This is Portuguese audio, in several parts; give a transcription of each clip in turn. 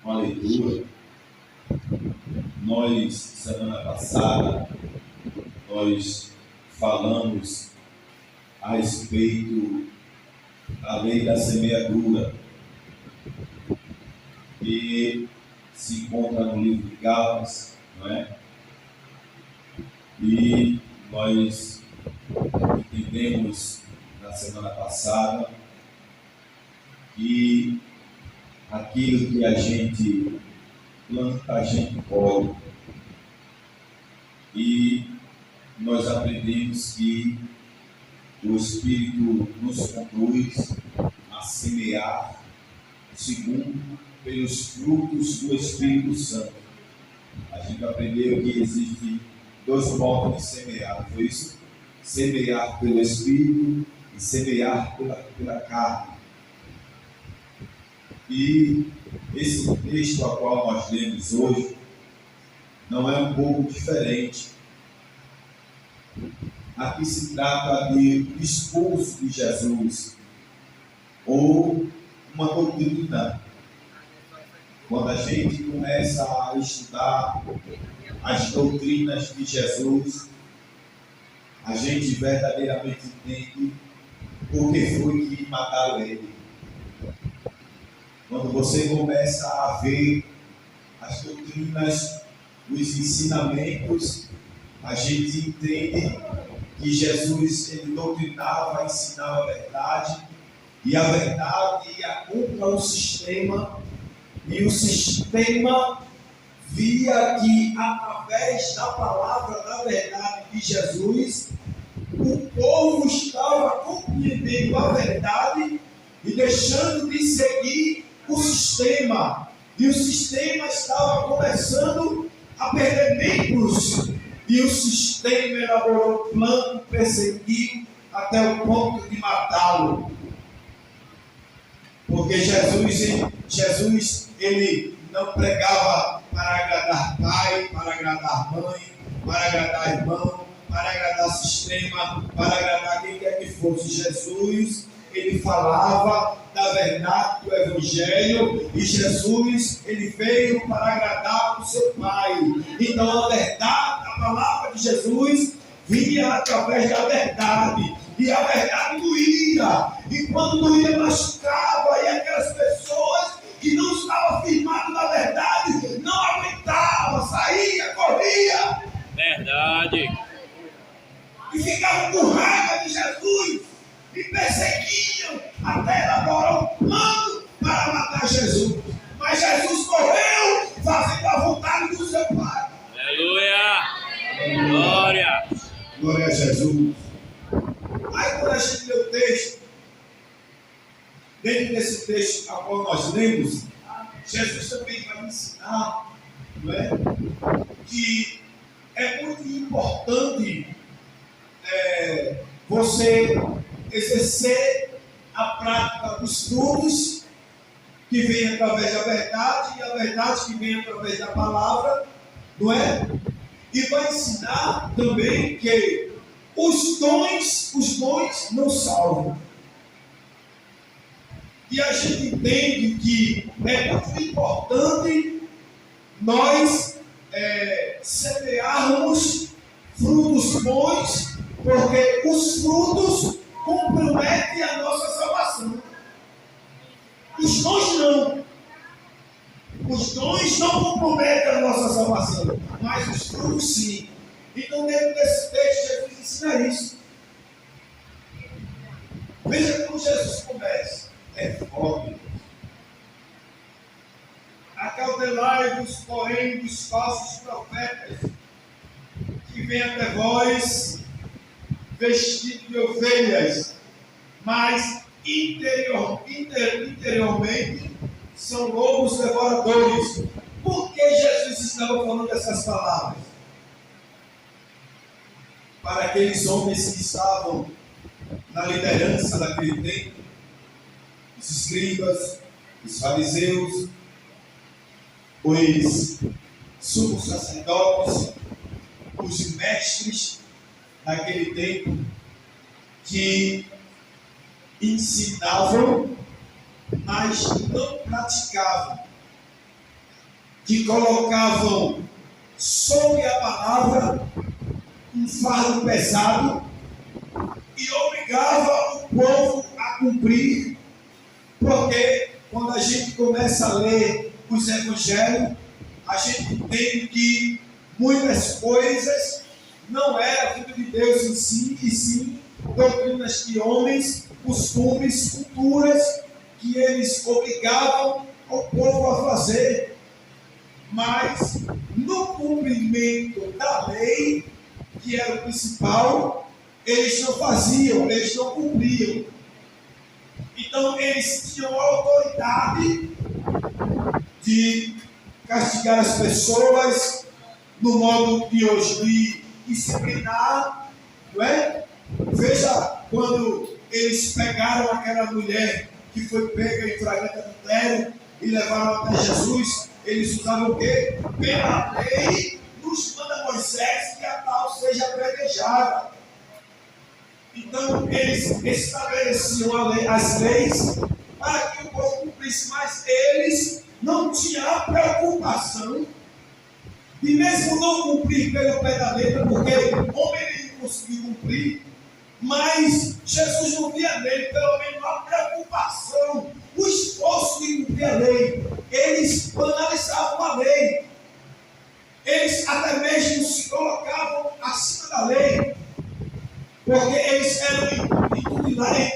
uma leitura. Nós, semana passada, nós falamos a respeito da lei da semeadura, que se encontra no livro de Gálatas, não é? E nós entendemos na semana passada que aquilo que a gente planta, a gente colhe. E nós aprendemos que o Espírito nos conduz a semear segundo pelos frutos do Espírito Santo. A gente aprendeu que existe dois modos de semear, não foi isso? Semear pelo Espírito e semear pela carne. E esse texto a qual nós lemos hoje não é um pouco diferente. Aqui se trata de discurso de Jesus, ou uma doutrina. Quando a gente começa a estudar as doutrinas de Jesus, a gente verdadeiramente entende por que foi que mataram ele. Quando você começa a ver as doutrinas, os ensinamentos, a gente entende que Jesus ele doutrinava, ensinava a verdade, e a verdade ia contra o sistema, e o sistema via que através da palavra da verdade de Jesus, o povo estava compreendendo a verdade e deixando de seguir o sistema, e o sistema estava começando a perder membros, e o sistema elaborou um plano, perseguiu até o ponto de matá-lo. Porque Jesus ele não pregava para agradar pai, para agradar mãe, para agradar irmão, para agradar sistema, para agradar quem quer que fosse. Jesus ele falava da verdade do Evangelho, e Jesus ele veio para agradar o seu Pai. Então a verdade, a palavra de Jesus vinha através da verdade, e a verdade doía, e quando doía machucava, e aquelas pessoas que não estavam firmadas na verdade não aguentavam, saía, corria, verdade, e ficavam com raiva de Jesus e perseguiam até elaborar um plano para matar Jesus. Mas Jesus correu fazendo a vontade do seu Pai. Aleluia! Glória! Glória a Jesus. Aí quando a gente lê o texto, dentro desse texto a qual nós lemos, Jesus também vai ensinar, não é? Que é muito importante você exercer a prática dos frutos que vem através da verdade, e a verdade que vem através da palavra, não é? E vai ensinar também que os dons não salvam. E a gente entende que é muito importante nós semearmos frutos bons, porque os frutos comprometem a nossa salvação. Os dons não. Os dons não comprometem a nossa salvação, mas os frutos sim. Então, dentro desse texto, Jesus ensina isso. Veja como Jesus começa. É forte. Acautelai-vos, porém, dos falsos profetas, que vêm até vós vestidos de ovelhas, mas interiormente são lobos devoradores. Por que Jesus estava falando essas palavras? Para aqueles homens que estavam na liderança daquele tempo, os escribas, os fariseus, os sumos sacerdotes, os mestres daquele tempo, que ensinavam, mas não praticavam. que colocavam sobre a palavra um fardo pesado e obrigava o povo a cumprir, porque quando a gente começa a ler os evangelhos, a gente entende que muitas coisas não era vida de Deus em si, e sim doutrinas de homens, costumes, culturas que eles obrigavam o povo a fazer. Mas no cumprimento da lei, que era o principal, eles não faziam, eles não cumpriam. Então eles tinham a autoridade de castigar as pessoas no modo de hoje, de disciplinar, não é? Veja quando eles pegaram aquela mulher que foi pega em flagrante adultério e levaram até Jesus, eles usavam o quê? Pela lei, nos manda Moisés que a tal seja apedrejada. Então eles estabeleciam as leis para que o povo cumprisse, mas eles não tinham a preocupação de mesmo não cumprir pelo pé da letra, porque o homem não conseguiu cumprir, mas Jesus não via nele pelo menos a preocupação, o esforço de cumprir a lei. Eles banalizavam a lei, eles até mesmo se colocavam acima da lei, porque eles eram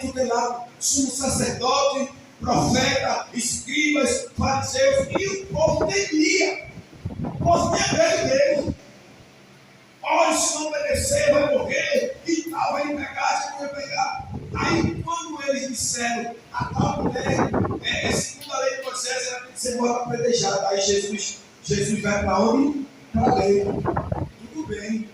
tutelados, sumo sacerdote, profeta, escribas, fariseus, e o povo temia. O povo tinha medo deles. Olha, se não obedecer, vai morrer, e tal, vai pegar, se não vai pegar. Aí, quando eles disseram, a tal mulher, segundo a lei de Moisés, ela tem que ser morta apedrejada. Aí Jesus vai para onde? Para a lei. Tudo bem.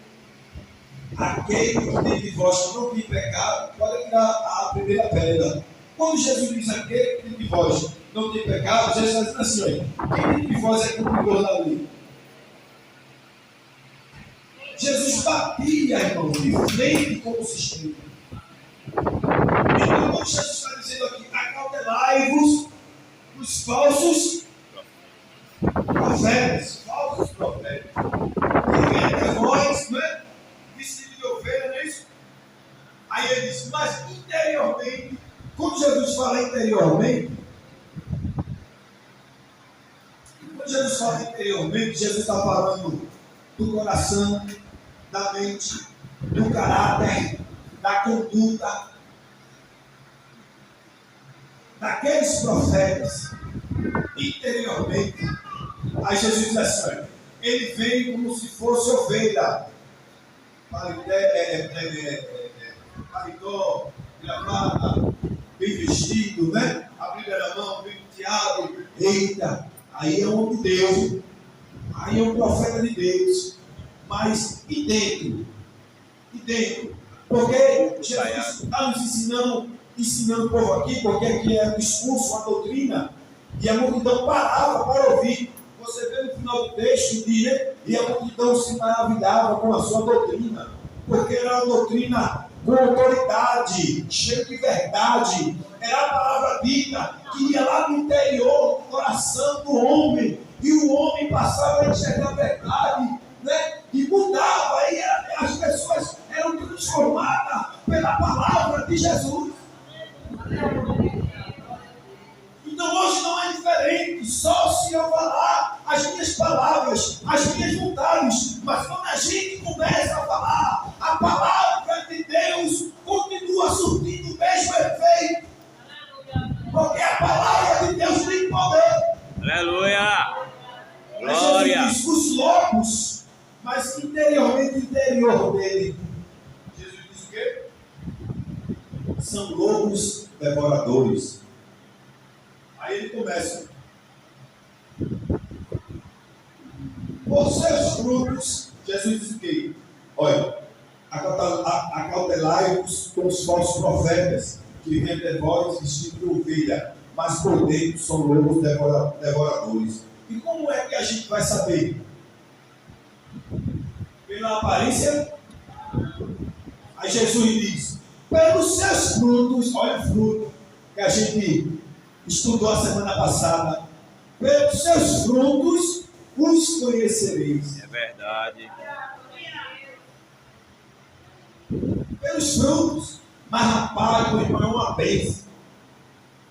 Aquele que tem divórcio não tem pecado, pode tirar a primeira pedra. Quando Jesus diz aquele que tem divórcio não tem pecado, Jesus está dizendo assim: olha, quem tem divórcio é cumpridor da lei. Jesus batia, irmão, de frente com o sistema. Então, quando Jesus está dizendo aqui, acautelai-vos dos falsos profetas, que vem até vós, não é? Vestido de ovelha, não é isso? Aí ele diz, mas interiormente, quando Jesus fala interiormente, Jesus está falando do coração, da mente, do caráter, da conduta daqueles profetas interiormente. Aí Jesus diz assim: ele veio como se fosse ovelha, paletó, gravata, bem vestido, né? A Bíblia na mão, bem penteado. Eita, aí é um homem de Deus, aí é um profeta de Deus. Mas e dentro? Porque Jesus está nos ensinando o povo aqui, porque aqui é um discurso, uma doutrina, e a multidão parava para ouvir. Você vê no final do texto, e a multidão se maravilhava com a sua doutrina, porque era uma doutrina com autoridade, cheia de verdade, era a palavra dita, que ia lá no interior, no coração do homem, e o homem passava a enxergar a verdade, né? E mudava, e as pessoas eram transformadas pela palavra de Jesus. Então hoje não é diferente, só se eu falar as minhas palavras, as minhas vontades, mas quando a gente começa a falar, a palavra de Deus continua surtindo o mesmo efeito, porque a palavra de Deus tem poder. Aleluia! Glória! Jesus diz, os lobos, mas interiormente, interior dele, Jesus diz o quê? São lobos devoradores. Aí ele começa: por seus frutos, Jesus diz o quê? Olha, acautelai-vos com os falsos profetas, que vêm de vós vestidos de ovelha, mas por dentro são lobos devoradores. E como é que a gente vai saber? Pela aparência? Aí Jesus diz: pelos seus frutos, olha o fruto que a gente estudou a semana passada. Pelos seus frutos os conhecereis. É verdade. Pelos frutos. Mas rapaz, meu irmão, é uma bênção.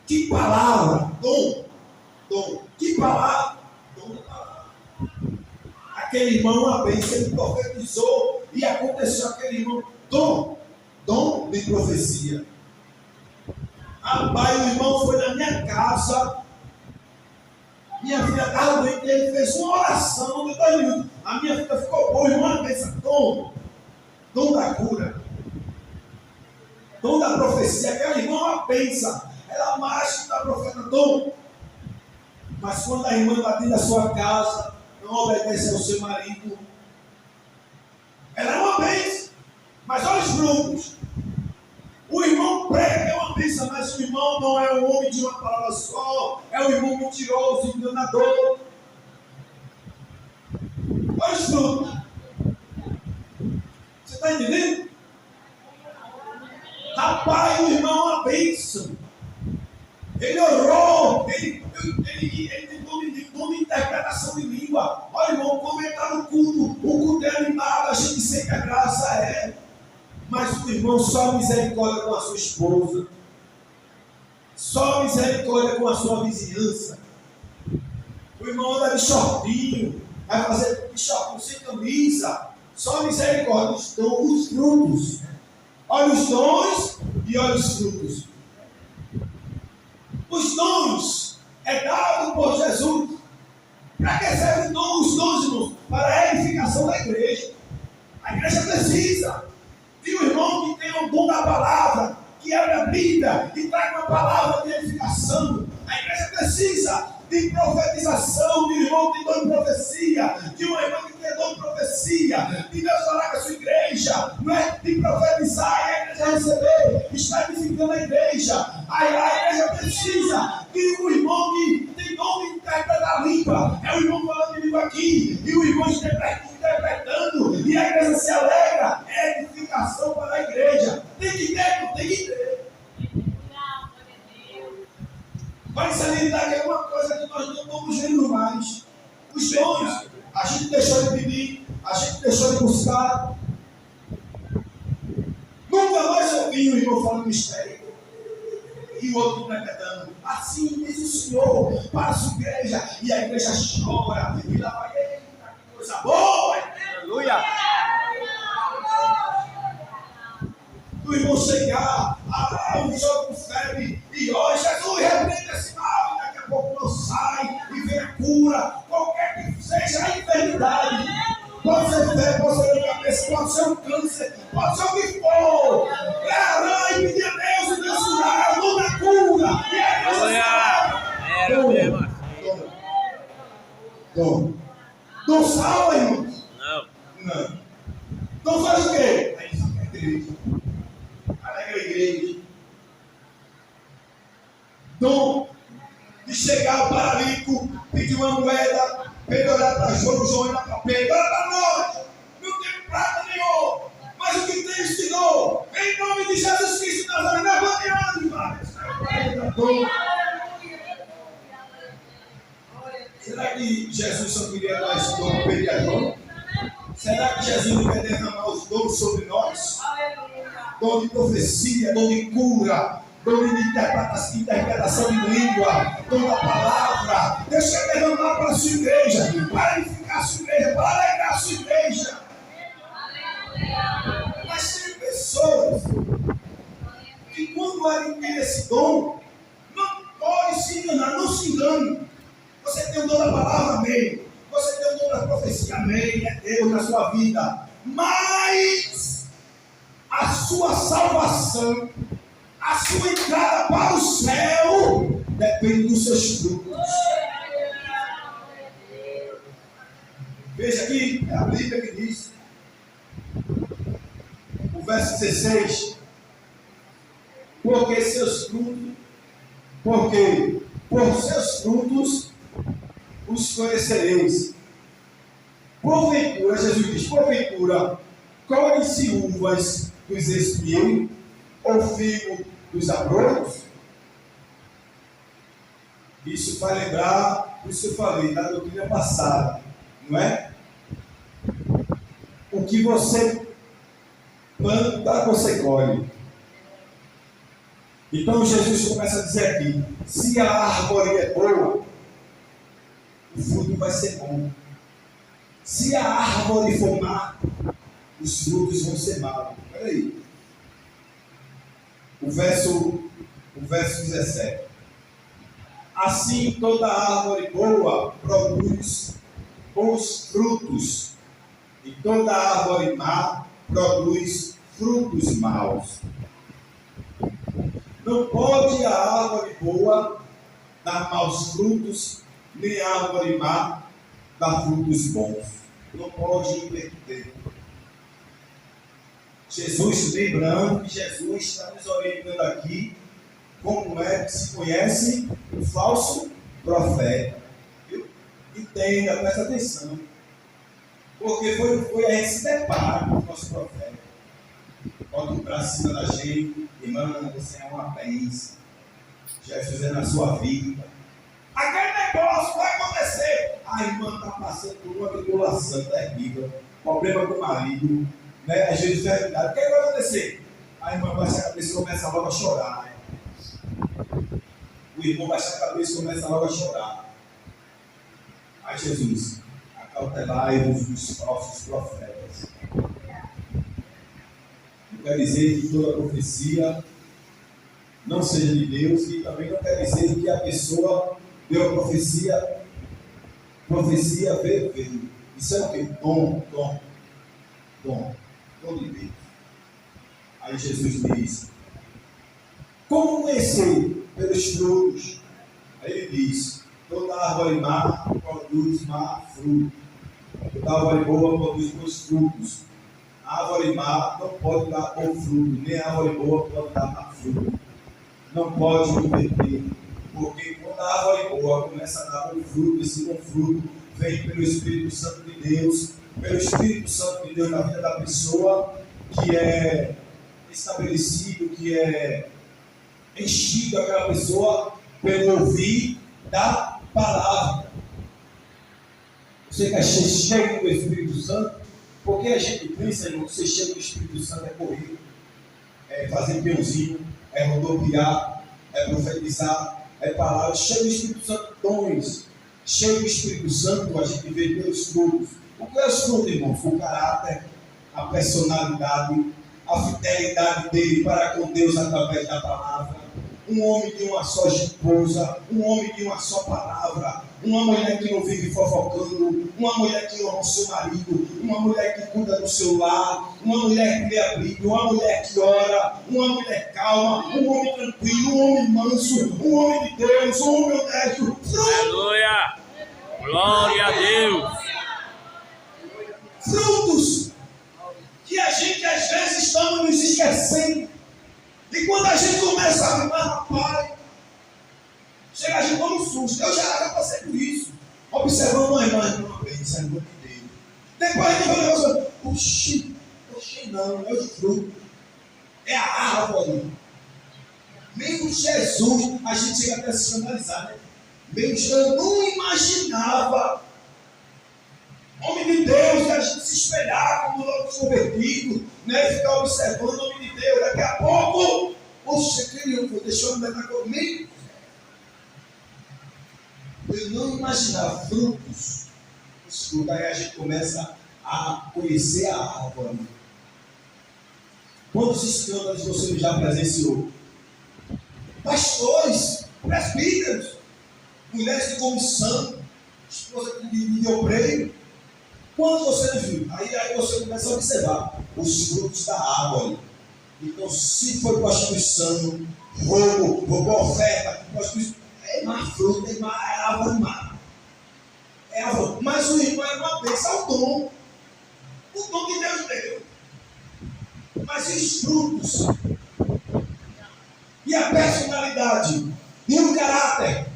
Que palavra, dom. Que palavra, dom da palavra. Aquele irmão, uma bênção, ele profetizou e aconteceu aquele irmão, dom de profecia. Rapaz, o irmão foi na minha casa, minha filha estava doente, ele fez uma oração de 2 minutos. A minha filha ficou boa, irmão, uma bênção, dom da cura. Dom da profecia, aquela irmã é uma bênção. Ela marcha da profeta dom. Mas quando a irmã está dentro da sua casa, não obedece ao seu marido, ela é uma bênção. Mas olha os frutos. O irmão prega é uma bênção, mas o irmão não é um homem de uma palavra só, é um irmão mentiroso, enganador. Olha os frutos. Você está entendendo? Rapaz, o irmão é uma bênção. Ele orou, ele tem dom de interpretação de língua. Olha, irmão, como ele está no culto, o culto é animado, a gente sente a graça, Mas o irmão só misericórdia com a sua esposa, só misericórdia com a sua vizinhança. O irmão anda de shortinho, vai fazer de shortinho sem camisa, só misericórdia, os frutos. Olha os dons e olha os frutos. Os dons é dado por Jesus. Para que servem os dons, irmãos? Para a edificação da igreja. A igreja precisa de um irmão que tenha o dom da palavra, que abre a Bíblia e traga uma palavra de edificação. A igreja precisa de profetização, de irmão que tem dom de profecia, de uma irmã que tem dom de profecia, de Deus falar com a sua igreja, não é de profetizar e a igreja receber, está edificando a igreja. A igreja precisa de um irmão que tem dom de interpretar a língua, é o irmão falando de língua aqui, e o irmão interpretando, e a igreja se alegra, é edificação para a igreja. Tem que ter, não tem que ter. Mas salientar que é uma coisa que nós não estamos vendo mais. Os dons, a gente deixou de pedir, a gente deixou de buscar. Nunca mais ouvi o irmão falando mistério e o outro interpretando. Assim diz o Senhor para a sua igreja, e a igreja chora, e lá vai, eita, que coisa boa! Aleluia! O irmão chegar, um jogo com febre, e ó, Jesus repreende esse mal, e daqui a pouco não sai, e vem a cura, qualquer que seja a enfermidade. Pode ser febre, pode ser dor de cabeça, pode ser um câncer, pode ser o que for. E pedir a Deus, e Deus curar, dom da cura. E a Deus mesmo. Não salva, irmão? Não. Não faz o quê? Aí só quer igreja. Alegra a igreja. Dom de chegar ao paralítico, pedir uma moeda, olhar para João e olhar para Pedro. Olha para nós. Não tem prata nem ouro, mas o que tem te dou. Em nome de Jesus Cristo de Nazaré, levante a mão. Será que Jesus só queria dar esse dom para Pedro e João? Será que Jesus não quer derramar os dons sobre nós? Dom de profecia, dom de cura, dom de interpretação de língua, dom da palavra. Deus quer derramar para a sua igreja, para edificar a sua igreja, para alegrar a sua igreja. Mas tem pessoas que quando adquirem esse dom, não pode se enganar, não se engane. Você tem o dom da palavra, amém. Você tem o dom da profecia, amém. É Deus na sua vida. Mas a sua salvação, a sua entrada para o céu, depende dos seus frutos. Veja aqui, é a Bíblia que diz, o verso 16: porque por seus frutos os conhecereis. Porventura, Jesus diz, porventura, colhem-se uvas dos espinhos ou figo dos abrolhos? Isso vai lembrar, por isso eu falei, da doutrina passada. Não é? O que você planta, você colhe. Então Jesus começa a dizer aqui: se a árvore é boa, o fruto vai ser bom. Se a árvore for má, os frutos vão ser maus. Olha aí. O verso 17. Assim toda árvore boa produz bons frutos, e toda árvore má produz frutos maus. Não pode a árvore boa dar maus frutos, nem a árvore má dar frutos bons. Não pode inverter. Jesus, lembrando que Jesus está nos orientando aqui como é que se conhece o falso profeta. Viu? Entenda, presta atenção. Porque foi a gente se depara com o nosso profeta. Bota o braço em cima da gente, irmã, você é uma bênção. Jesus é na sua vida. Aquele negócio vai acontecer. A irmã está passando por uma tribulação terrível, problema com o marido, né? Às vezes é verdade. O que vai acontecer? A irmã baixa a cabeça e começa logo a chorar. Né? O irmão baixa a cabeça e começa logo a chorar. Aí Jesus, acautelai-vos dos falsos profetas. Não quer dizer que toda profecia não seja de Deus, e também não quer dizer que a pessoa deu a profecia veio. Isso é o que? Dom de Deus. Aí Jesus diz: como conhecer pelos frutos? Aí ele diz: toda árvore má produz má fruto, toda árvore boa produz bons frutos. A árvore má não pode dar bom fruto, nem a árvore boa pode dar má fruto. Não pode inverter, porque quando a árvore boa começa a dar bom fruto, esse bom fruto vem pelo Espírito Santo de Deus, pelo Espírito Santo de Deus na vida da pessoa que é estabelecido, que é enchido aquela pessoa pelo ouvir da palavra. Você que é cheio do Espírito Santo, porque a gente pensa, irmão, que ser cheio do Espírito Santo é correr, é fazer peãozinho, é rodopiar, é profetizar, é palavra. Cheio do Espírito Santo, dons. Cheio do Espírito Santo, a gente vê pelos frutos. O que é os frutos, irmão? O caráter, a personalidade, a fidelidade dele para com Deus através da palavra. Um homem de uma só esposa, um homem de uma só palavra, uma mulher que não vive fofocando, uma mulher que honra o seu marido, uma mulher que cuida do seu lar, uma mulher que lê a Bíblia, uma mulher que ora, uma mulher calma, um homem tranquilo, um homem manso, um homem de Deus, um homem honesto. Aleluia! Glória a Deus! Frutos que a gente às vezes estamos nos esquecendo. E quando a gente começa a arrumar, rapaz, chega a gente com um susto. Eu já passei por isso. Observando uma irmã bem, isso é muito de Deus. Depois a gente vai falar, oxi, não, é o fruto. É a árvore. Mesmo Jesus, a gente chega até a se escandalizar, né? Mesmo eu não imaginava. Homem de Deus, que a gente se espelhar como logo convertido, né? E ficar observando o homem de Deus. Daqui a pouco, poxa, querido, deixou eu andar comigo. Eu não imaginava frutos. Escuta, aí a gente começa a conhecer a árvore. Quantos escândalos você já presenciou? Pastores, presbíteros, mulheres de comissão, esposa de obreiro. Quando você viu, aí você começa a observar os frutos da árvore. Então, se foi prostituição, roubou oferta, prostituição, é má fruta, é árvore má. É árvore. Mas o irmão é uma bênção, é o dom que Deus deu. Mas e os frutos? E a personalidade? E o caráter?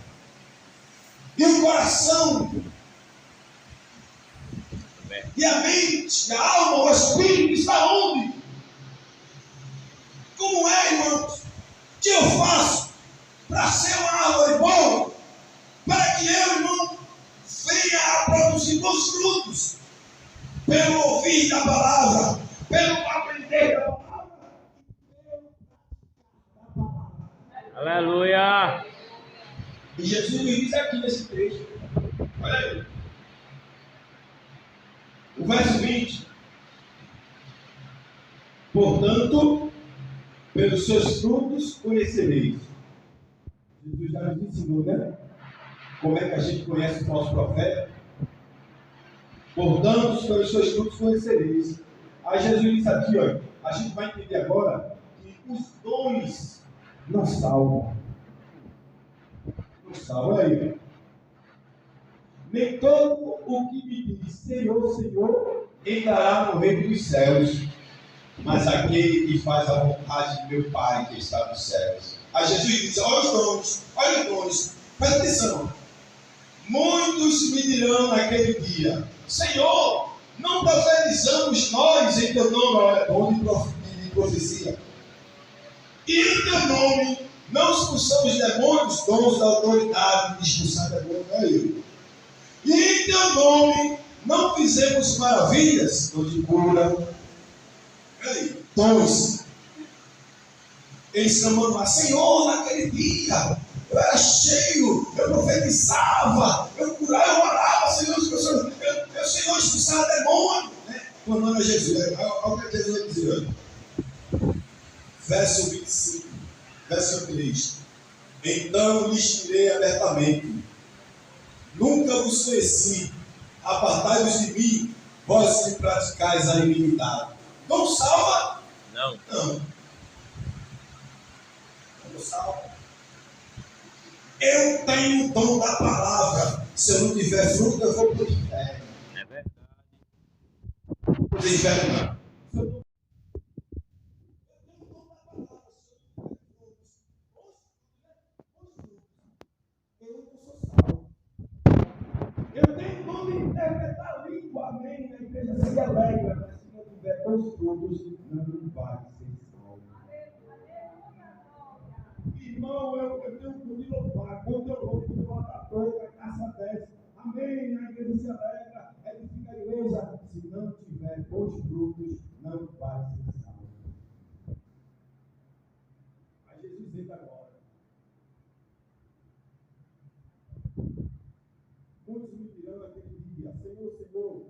E o coração? E a mente, a alma, o espírito está onde? Como é, irmãos? O que eu faço para ser uma árvore boa? Para que eu, irmão, venha a produzir bons frutos. pelo ouvir da palavra, pelo aprender da palavra. Aleluia. E Jesus nos diz aqui nesse texto, olha aí, o verso 20. Portanto, pelos seus frutos conhecereis. Jesus já nos ensinou, né? Como é que a gente conhece o nosso profeta? Portanto, pelos seus frutos conhecereis. Aí Jesus diz aqui, ó, a gente vai entender agora que os dons não salvam. Não salvam, olha aí. Nem todo o que me diz Senhor, Senhor, entrará no reino dos céus, mas aquele que faz a vontade de meu Pai que está nos céus. Aí Jesus diz, olha os dons, presta atenção. Muitos me dirão naquele dia, Senhor, não profetizamos nós em teu nome, olha, dom de profecia. E em teu nome não expulsamos demônios, dons da autoridade de expulsar demônios, não é eu. E em teu nome não fizemos maravilhas, dom de cura, dons. Eles clamando a Senhor naquele dia. Eu era cheio, eu profetizava, eu curava, eu orava, Senhor, eu Senhor expulsava demônio, né? Clamando a Jesus. Olha o que Jesus vai dizer. Verso 25, verso 3. Então lhes direi abertamente: nunca vos conheci, apartai-vos de mim, vós que praticais a iniquidade. Não salva? Não. Não salva. Eu tenho o dom da palavra. Se eu não tiver fruto, eu vou para o inferno. É verdade. Para o inferno não. Eu tenho o dom de interpretar a língua, amém. A igreja se alegra, mas se não tiver bons frutos, não vai ser salvo. Irmão, eu tenho um dom de louvar. Quando eu louvo, eu louvo a boca, a caça desce. Amém. A igreja se alegra, edifica a igreja. Se não tiver bons frutos, não vai ser salvo. Aí Jesus entra agora. Muitos me dirão naquele dia, Senhor, Senhor,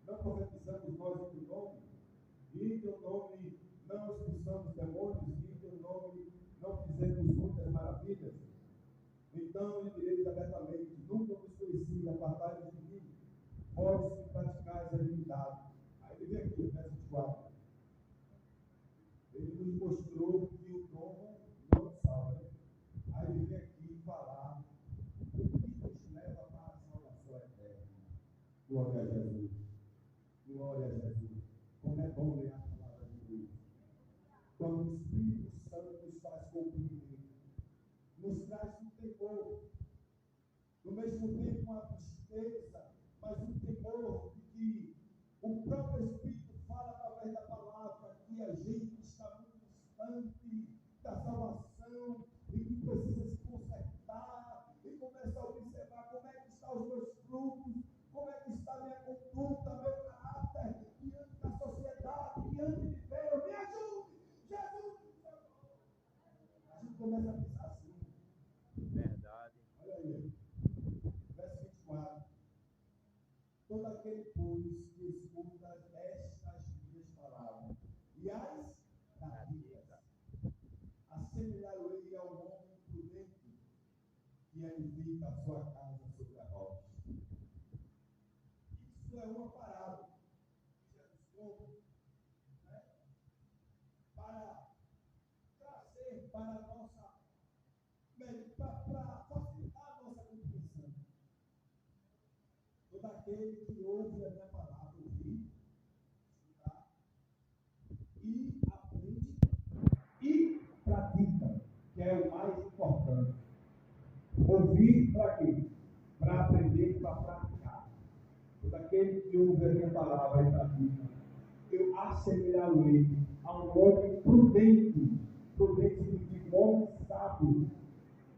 não profetizamos nós em teu nome? E em teu nome não expulsamos demônios? E em teu nome não fizemos muitas maravilhas? Então lhe direis abertamente: nunca vos conheci, apartai-vos de mim, vós que praticais a iniquidade. Aí ele vem aqui, o verso 4. Ele nos mostrou que o dom não salva. Aí ele vem aqui falar o que nos leva para a salvação eterna. Glória a Jesus. Glória a Jesus. Como é bom ler a palavra de Deus. Quando o Espírito Santo nos faz compreender, nos traz um temor, no mesmo tempo uma tristeza, mas um temor de que o próprio Espírito fala através da palavra que a gente está muito distante da salvação e que precisa se consertar e começa a observar como é que estão os meus frutos, como é que está a minha conduta, meu caráter diante da sociedade, diante de Deus. Me ajude, Jesus! A gente começa a pensar assim. Verdade. Olha aí, verso 24. Todo aquele, pois, que escuta estas minhas palavras e as pratica, assemelhar-o-ei ao homem prudente que edifica a sua casa sobre a rocha. Isso é uma parábola que Jesus conta, né? Para trazer para a nossa, para facilitar a nossa compreensão. Todo aquele que ouve a minha palavra, ouvir, escutar, e aprende e pratica, que é o mais importante. Ouvir para quê? Para aprender e para praticar. Todo aquele que ouve a minha palavra e pratica, eu assemelhar-ei a um homem prudente. Prudente significa um homem sábio,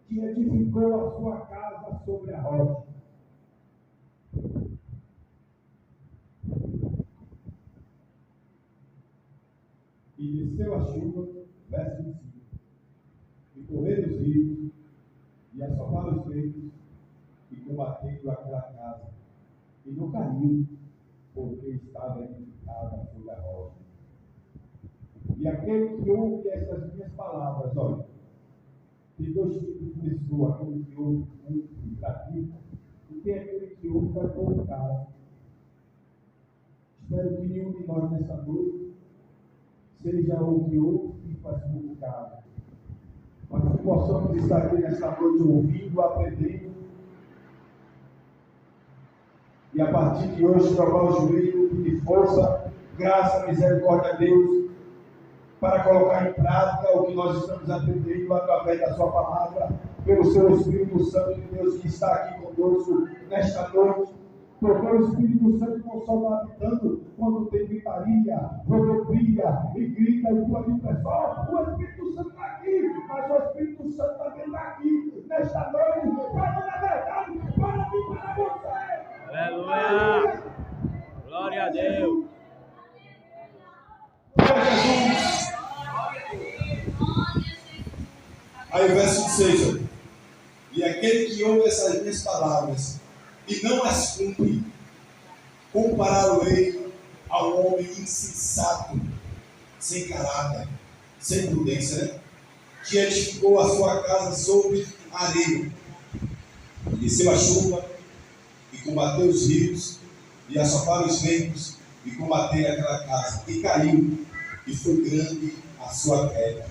que edificou a sua casa sobre a rocha. E desceu a chuva, verso 25, e correram os rios, e assoparam os ventos, e combatendo aquela casa, e não caiu, porque estava edificada sobre a rocha. E aquele que ouve essas minhas palavras, olha, tem dois tipos de pessoa, aquele que ouve muito e pratica, e tem aquele que ouve para colocar. Espero que nenhum de nós nessa noite seja o que ouve e faz pouco caso, mas que possamos estar aqui nessa noite ouvindo, aprendendo, e a partir de hoje trocar o joelho, pedir força, graça, misericórdia a Deus, para colocar em prática o que nós estamos aprendendo através da sua palavra, pelo seu Espírito Santo de Deus que está aqui conosco nesta noite. Porque o Espírito Santo não só está habitando quando tem gritaria, rodopia e grita e pula de pessoal. O Espírito Santo está aqui, mas o Espírito Santo também está aqui nesta noite, para na verdade, para mim, para você. Aleluia! Glória a Deus! Jesus. Aí o verso 16, e aquele que ouve essas minhas palavras e não as cumpre, compará-lo-ei ao homem insensato, sem caráter, sem prudência, né? Que edificou a sua casa sobre a areia, e desceu a chuva, e combateu os rios, e assoparam os ventos, e combateu aquela casa, e caiu, e foi grande a sua queda.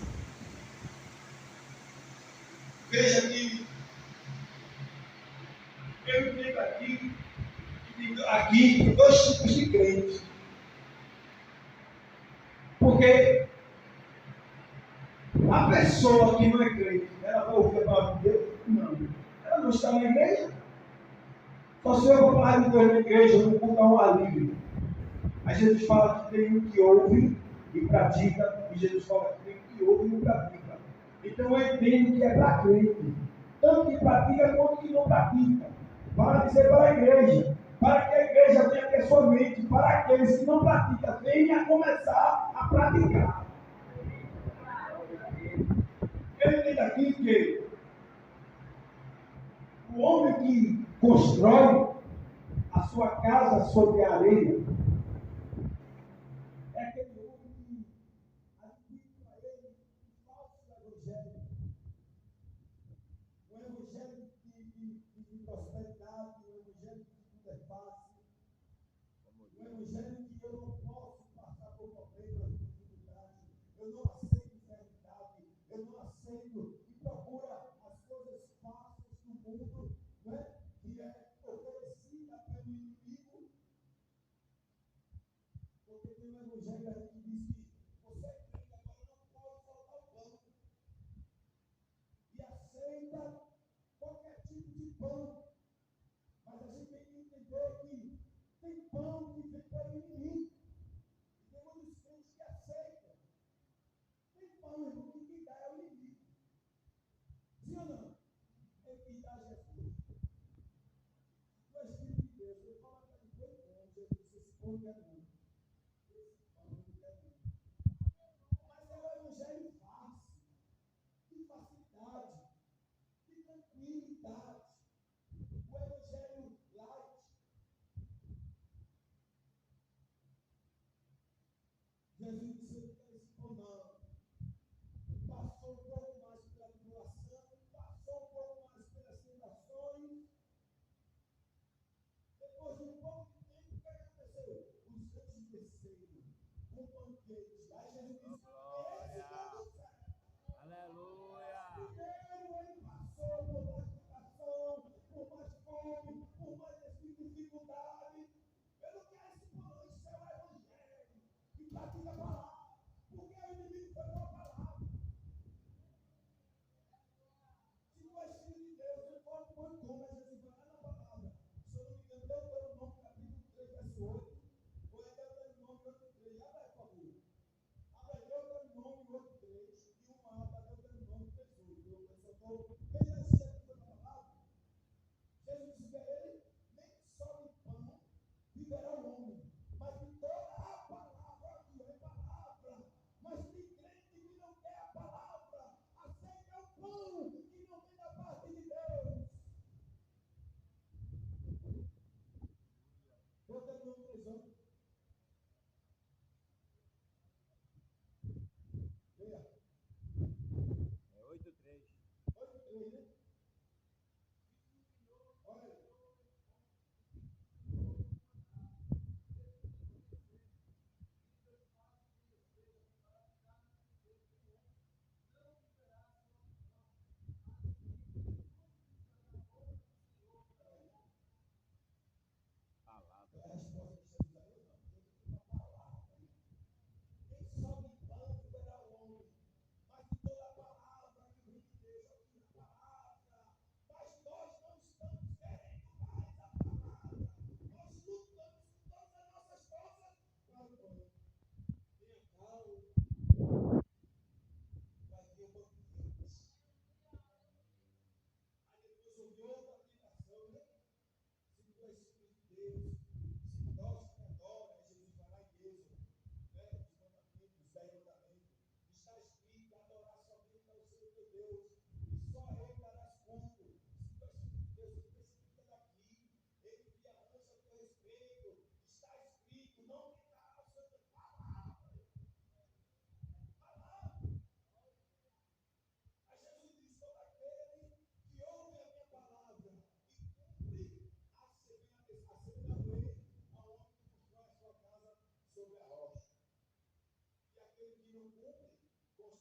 Veja que eu entendo aqui dois tipos de crentes. Porque a pessoa que não é crente, ela vai ouvir a palavra de Deus? Não. Ela não está na igreja. Só se eu vou falar de Deus na igreja, eu vou dar um alívio. A Jesus fala que tem um que ouve e pratica, e Jesus fala que tem um que ouve e não pratica. Então eu entendo que é para crente. Tanto que pratica quanto que não pratica. Para dizer para a igreja, para que a igreja venha ter sua mente, para aqueles que não praticam, venha começar a praticar. Eu entendo aqui que o homem que constrói a sua casa sobre a areia é aquele homem que adquire para ele um falso evangelho. Um evangelho de prosperidade, um evangelho de tudo é fácil, um evangelho que eu não posso passar por problemas, por dificuldades, eu não aceito enfermidade, eu não aceito e procura as coisas fáceis do mundo, né? Que é oferecida pelo inimigo, porque tem um evangelho aí que diz que você é crente, agora não pode faltar o pão, e aceita qualquer tipo de pão, mas a gente tem que entender que tem pão que vem pelo inimigo, e tem muitos crentes que aceitam, tem pão, irmão, que quem dá é o inimigo, sim ou não? É quem dá Jesus. O Espírito de Deus, ele fala que ele foi bom, Jesus disse, esse pão não é bom. Mas é o evangelho fácil, de facilidade, de tranquilidade. O evangelho light. Jesus disse que esse pão não. Passou um pouco mais pela tribulação, passou um pouco mais pelas tentações. Depois de um pouco de tempo, o que aconteceu? Os anjos desceram com banquete. Aí Jesus disse: esse é do céu. Aleluia! Primeiro ele passou por mais tentação, por mais fome, por mais dificuldade. Eu não quero esse pão, isso é o evangelho. E pratica a palavra. Porque o inimigo foi com a palavra. Se não é filho de Deus, ele pode pôr como, mas ele vai lá na palavra. Se eu não me engano, Deuteronômio capítulo 3, verso 8. Ou é Deuteronômio capítulo 3. Abre aí, por favor. Abre aí,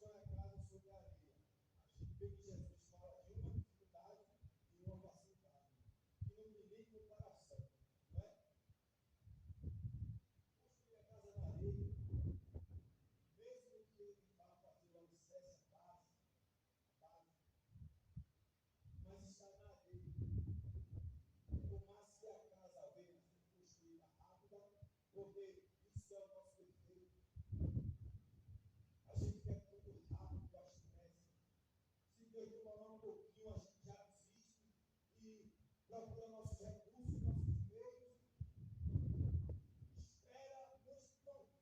constrói a casa sobre a areia. A gente vê que Jesus fala de uma dificuldade e uma facilidade, que não tem nem comparação, não é? Construir a casa na areia, mesmo que ele vá fazer o alicerce, a base, mas está na areia. Por mais que a casa venha a ser construída rápida, porque isso é o nosso defeito. A gente quer tudo rápido, às pressas. Se Deus demorar um pouquinho, a gente já desiste e procura nossos recursos, nossos meios. Espera, não,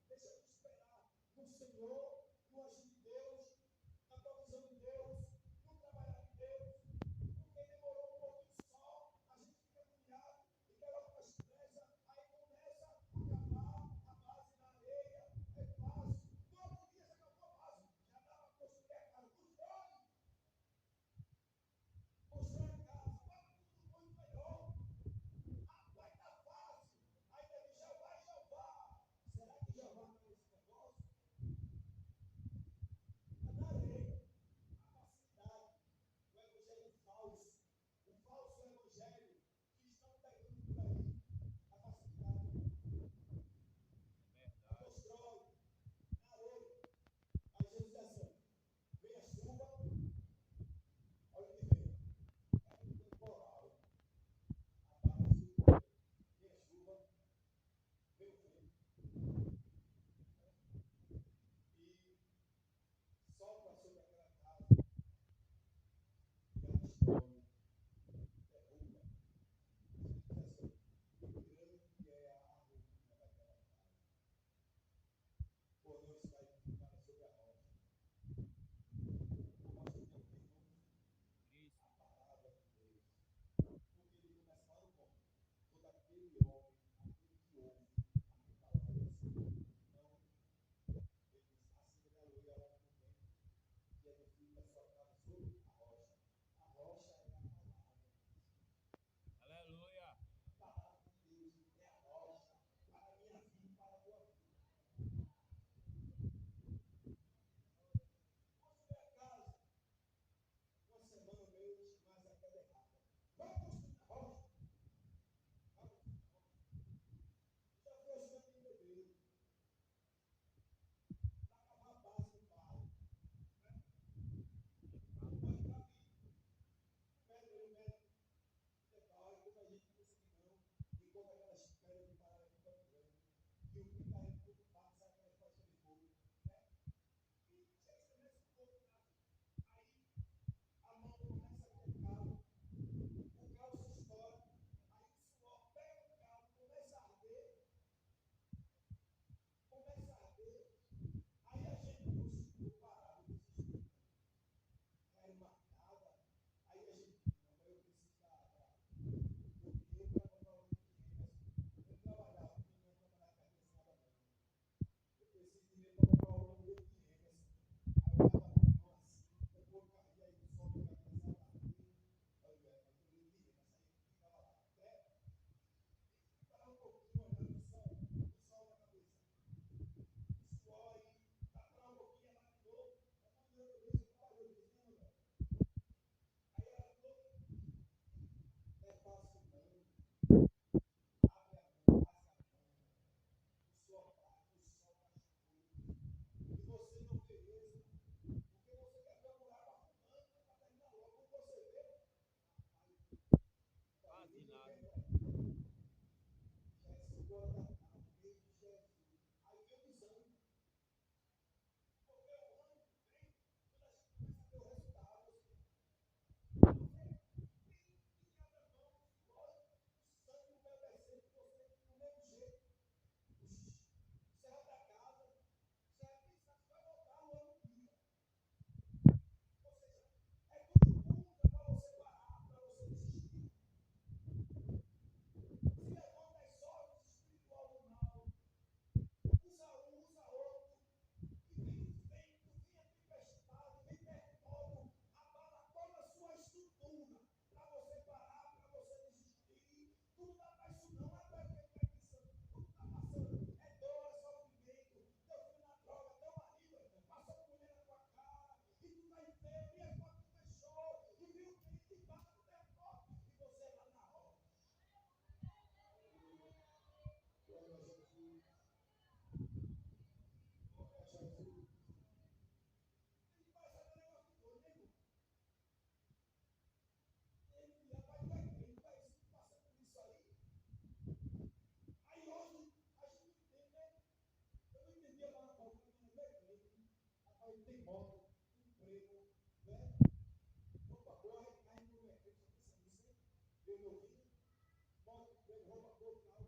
deixa de esperar no Senhor, no agir de Deus, na provisão de Deus, no trabalhar de Deus. Porque demorou um pouquinho só, a gente fica agoniado e quer logo as pressas, aí começa a acabar moto, emprego, né? Roupa boa, aí no mercado, eu não vi, moto, emprego, roupa boa, tal.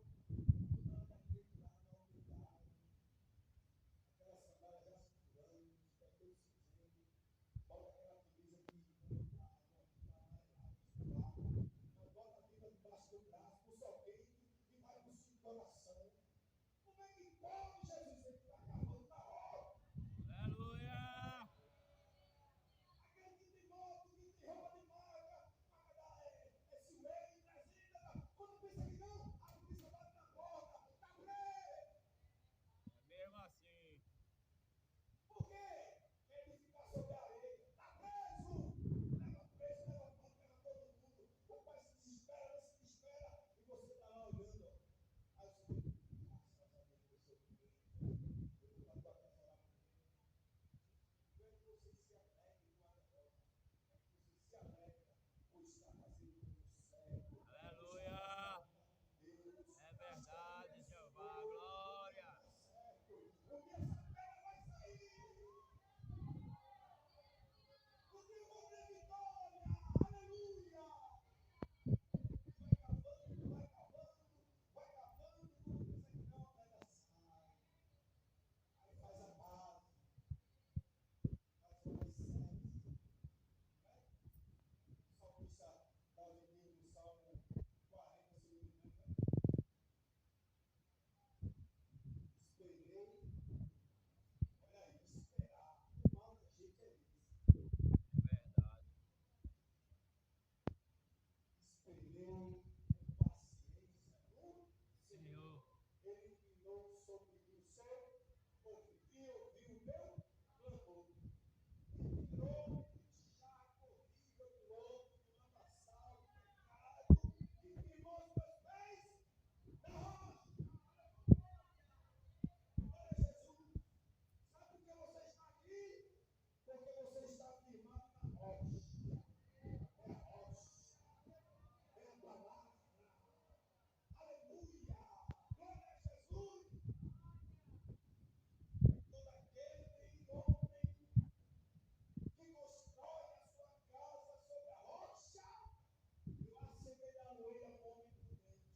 Aquela sandália já circulando, está todo cinzento, bota aquela camisa que não bota a vida debaixo do braço, no sol quente, e vai para o seu coração. Como é que pode Jesus ele está acabando na hora? Aleluia. Aquele que tem moto, que tem roupa de marca, esse meio, trazida, quando pensa que não, a polícia bate na porta, está preso. É mesmo assim. Por quê? Quer ficar sobre a areia, está preso. Leva preso, leva pano, leva todo mundo. O pai se desespera, e você está lá olhando. Aí você diz, graças a Deus, eu sou filho. Eu vou para tua casa lá. Não é que você se alegre com a derrota, é que você se alegra por estar fazendo o certo. Aleluia. É verdade, Jeová. Glória. Porque essa pedra vai sair. Porque eu vou ter vitória. Aleluia. Vai cavando, vai cavando, vai cavando. Quando pensa que não, a pedra sai. Aí faz a base, faz o alicerce. Salmista Davi no Salmo 40, se não me engano. Esperei. Olha aí, esperar. Mal da gente é isso. É verdade. Esperei com paciência no Senhor. Senhor. Ele inclinou sobre mim o seu ouvido e ouviu o meu clamor. E tirou de chaco horrível do lodo, do lamaçal, do pecado, e firmou os meus pés na rocha. Olha Jesus, sabe por que você está aqui? Porque você está firmado na rocha. É a rocha. É a palavra. Aleluia! Glória a Jesus! Todo aquele homem que constrói a sua casa sobre a rocha, eu assemelhá-lo ele a um homem prudente,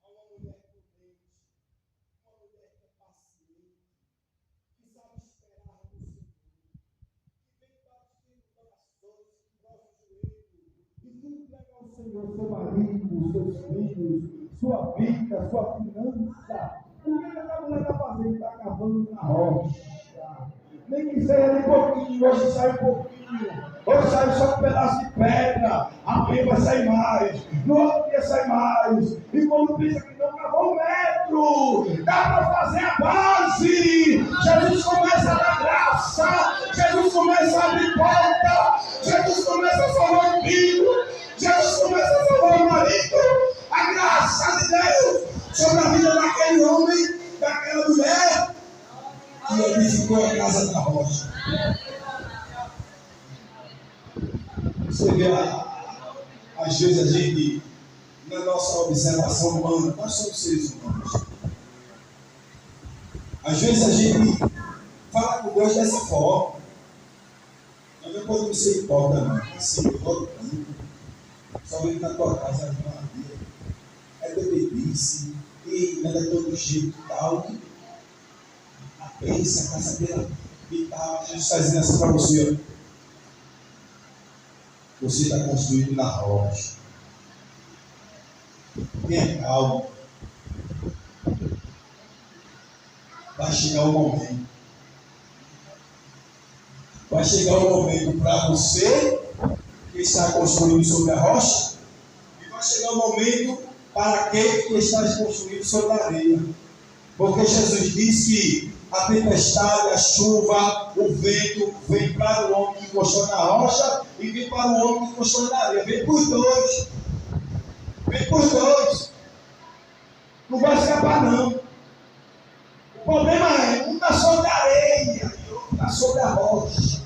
a uma mulher prudente, uma mulher que é paciente, que sabe esperar no Senhor, que vem bater no coração, que dobra o joelho, e que entrega ao Senhor seu marido, seus filhos, sua vida, sua finança. O que essa mulher está fazendo? Está cavando na rocha. Nem que seja de pouquinho, hoje sai um pouquinho. Hoje sai só um pedaço de pedra. Amanhã vai sair mais. No outro dia sai mais. E quando pensa que não, cavou 1 metro. Dá para fazer a base. Jesus começa a dar graça. Jesus começa a abrir porta. Jesus começa a salvar o filho. Jesus começa a salvar o marido. A graça de Deus sobre a vida daquele homem, daquela mulher que edificou a casa da rocha. Você vê, às vezes a gente, na nossa observação humana, nós somos seres humanos. Às vezes a gente fala com Deus dessa forma. Nós não podemos ser hipócritas, não. Assim, hipócritas. Só vem na tua casa, é bebedice, e não é todo jeito e tal. A pensa, a casa dela e tal. Jesus está dizendo assim para você: ó, você está construído na rocha. Tenha calma. Vai chegar o momento. Vai chegar o momento para você que está construindo sobre a rocha, e vai chegar o momento para aquele que está construindo sobre a areia. Porque Jesus disse que a tempestade, a chuva, o vento vem para o homem que encostou na rocha e vem para o homem que encostou na areia. Vem por os dois. Vem por os dois. Não vai escapar, não. O problema é, um está sobre a areia e o outro está sobre a rocha.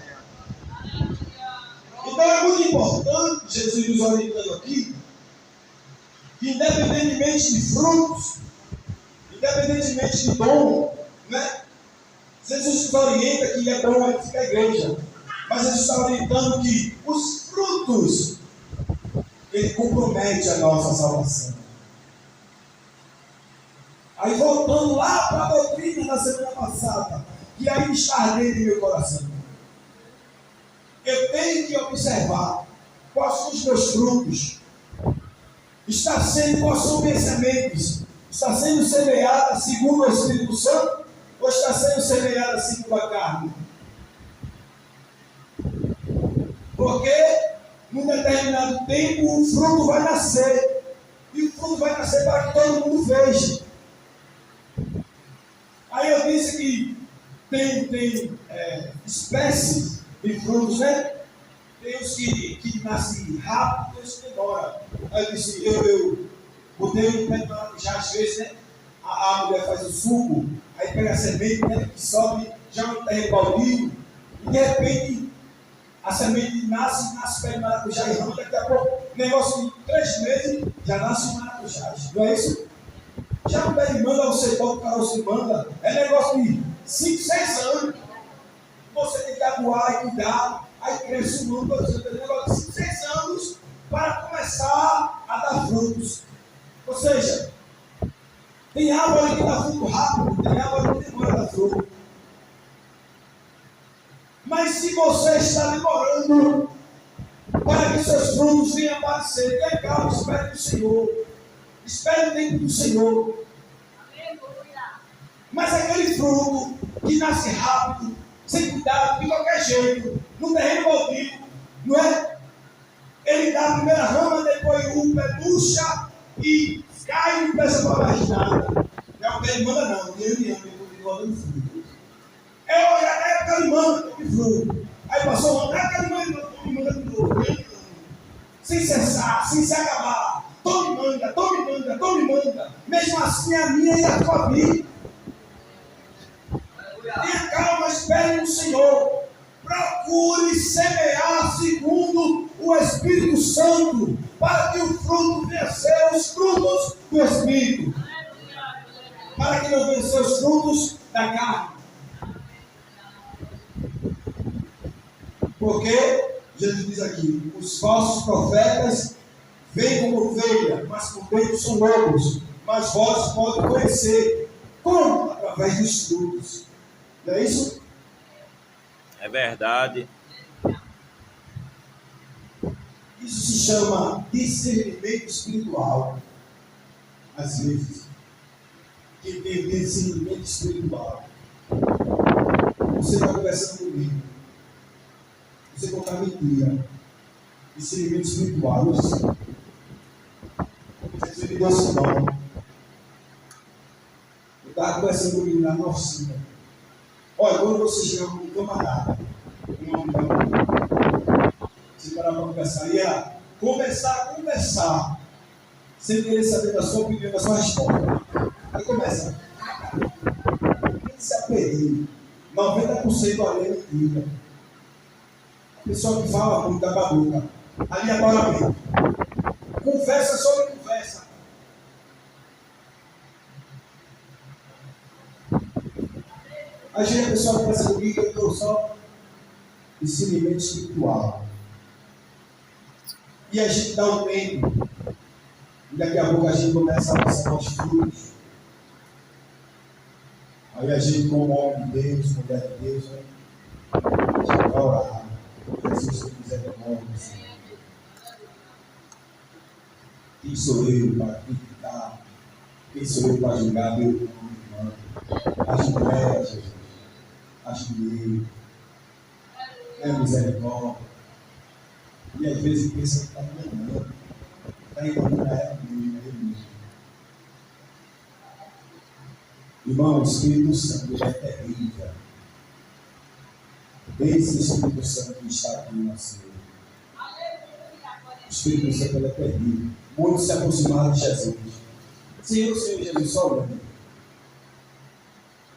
Então é muito importante, Jesus nos orientando aqui, que independentemente de frutos, independentemente de dom, né? Jesus nos orienta que é bom edificar a igreja, mas ele está orientando que os frutos, ele compromete a nossa salvação. Aí voltando lá para a doutrina da semana passada, que ainda está ardendo em meu coração. Eu tenho que observar quais são os meus frutos. Quais são minhas sementes? Está sendo semeada segundo o Espírito Santo ou está sendo semeada segundo a carne? Porque num determinado tempo o fruto vai nascer. E o fruto vai nascer para que todo mundo veja. Aí eu disse que tem espécies de frutos, né? Tem os que nascem rápido, tem os que demoram. Aí eu disse, eu botei um pé de maracujá às vezes, né? A mulher faz o suco, aí pega a semente, né? Que sobe, já no terreno baldio, e de repente a semente nasce pé de maracujá e rama, daqui a pouco, negócio de 3 meses, já nasce um maracujá. Não é isso? Já o pé de manga, você bota o caroço de manga, é negócio de 5, 6 anos. Você tem que aguar e cuidar, aí cresce o mundo, você tem negócio de 5, 6 anos para começar a dar frutos. Ou seja, tem árvore que dá fruto rápido, tem árvore que demora a dar fruto. Mas se você está demorando para que seus frutos venham aparecer, tenha calma, espere no Senhor. Espere o tempo do Senhor. Mas aquele fruto que nasce rápido, sem cuidado, de qualquer jeito, no terreno baldio, não é? Ele dá a primeira rama, depois o pé puxa e cai e não pensa para mais nada. Não é o pé de manga, não. Ele continua dando fruto. É olhar até a época de manga, de fruto. Aí passou uma época de manga de novo. Sem cessar, sem se acabar. Tome manga, tome manga, tome manga. Mesmo assim a minha e a tua vida. Tenha calma, espere no Senhor. Procure semear segundo o Espírito Santo, para que o fruto venha a ser os frutos do Espírito. Para que não venha a ser os frutos da carne. Porque Jesus diz aqui, os falsos profetas vêm como ovelha, mas por dentro são lobos. Mas vós podem conhecer. Como? Através dos frutos. Não é isso? É verdade. Isso se chama discernimento espiritual. Às vezes, quem tem discernimento espiritual, você está conversando comigo, você contar mentira, discernimento espiritual, eu sei. Você me deu esse nome. Eu estava conversando comigo lá na oficina. Olha, quando você chegar com um camarada, um amigo, você parar para conversar, ia começar a conversar, sem querer saber da sua opinião, da sua resposta. Aí começa. Quem se aperreia? 90% ali é mentira. A pessoa que fala muito da boca. Ali agora mesmo. Conversa sobre conversa. A gente, a pessoa conversa comigo, eu estou só discernimento espiritual. E a gente dá um tempo. E daqui a pouco a gente começa a observar os frutos. Aí a gente, como homem de Deus, mulher de Deus, né? A gente vai orar. Jesus, se quiser, demora. Quem sou eu para criticar? Quem sou eu para julgar meu irmão? As mulheres, Jesus. Ajoelhe. Tenha misericórdia. E às vezes pensa que está enganando. Está enganando a época mesmo. Irmão, o Espírito Santo é terrível. Esse Espírito Santo que está aqui na Senhor. O Espírito Santo é terrível. Muitos se aproximaram de Jesus. Senhor, Jesus, só olhando.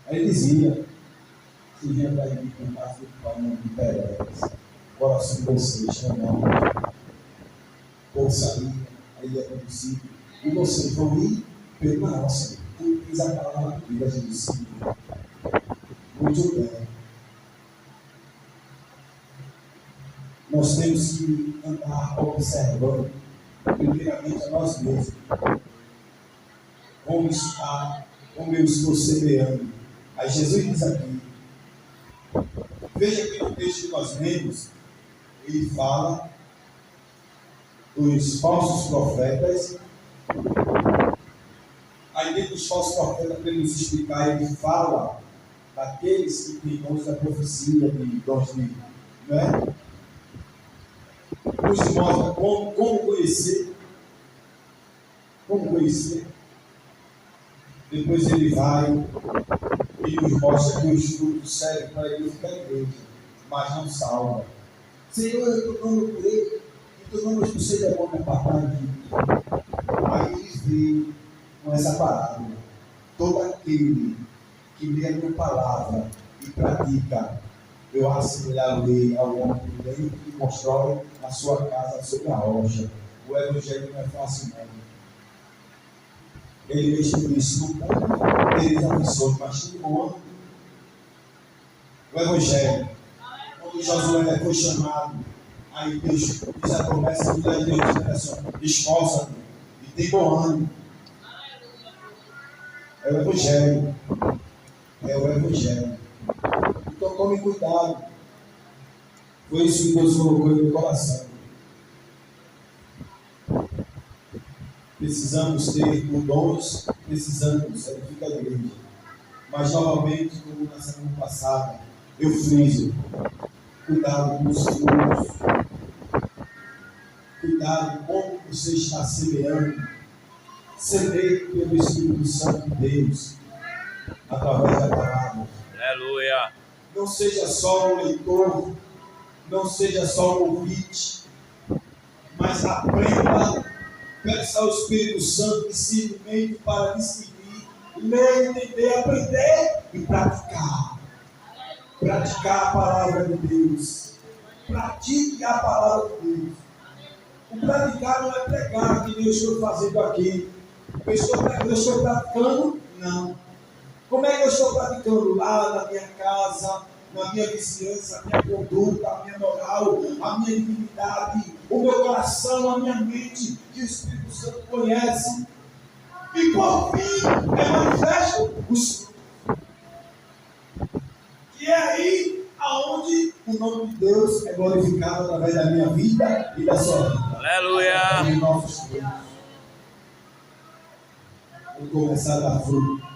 Aí ele dizia: se vier para mim cantar, fico para não me perece. Coração de vocês, não. Ou sabia, aí é conhecido. E vocês vão ir pelo maior Senhor. Tu diz a palavra de Deus, Jesus. Muito bem. Nós temos que andar observando, primeiramente, a nós mesmos. Como está, como eu estou semeando. Aí Jesus diz aqui, veja que no texto que nós lemos, ele fala dos falsos profetas. Aí dentro dos falsos profetas, para ele nos explicar, ele fala daqueles que têm dons da profecia, de dons de, não é? Nos mostra como conhecer. Como conhecer. Depois ele vai e nos mostra que os frutos servem para ele ficar na igreja, mas não salva. Senhor, eu estou dando creio, eu estou dando os que você é bom para papai aqui. Aí ele veio com essa parábola. Todo aquele que lê a minha palavra e pratica, eu assemelharei ao homem prudente que constrói a sua casa sobre a rocha. O evangelho não é fácil, não. Ele mesmo disse: no mundo tereis aflições, mas tem bom ânimo. O evangelho, quando Josué foi chamado, aí Deus diz a promessa de Deus: esforça-te e tem bom ânimo. É o evangelho. É o evangelho. Então tome cuidado. Foi isso que Deus colocou no meu coração. Precisamos ter dons, precisamos edificar a igreja. Mas novamente, como na semana passada, eu friso. Cuidado com os frutos. Cuidado com como você está semeando. Semeie pelo Espírito Santo de Deus, através da palavra. Aleluia. Não seja só um leitor, não seja só um ouvinte, mas aprenda, peça ao Espírito Santo discernimento para lhe seguir, ler, entender, aprender e praticar. Praticar a palavra de Deus. Pratique a palavra de Deus. O praticar não é pregar, que nem eu estou fazendo aqui. Eu estou praticando? Não. Como é que eu estou praticando? Lá na minha casa, na minha vizinhança, a minha conduta, a minha moral, a minha dignidade, o meu coração, a minha mente, que o Espírito Santo conhece. E por fim, é manifesto os frutos. E é aí aonde o nome de Deus é glorificado através da minha vida e da sua vida. Aleluia. Em nossos frutos. Vamos começar a dar fruto.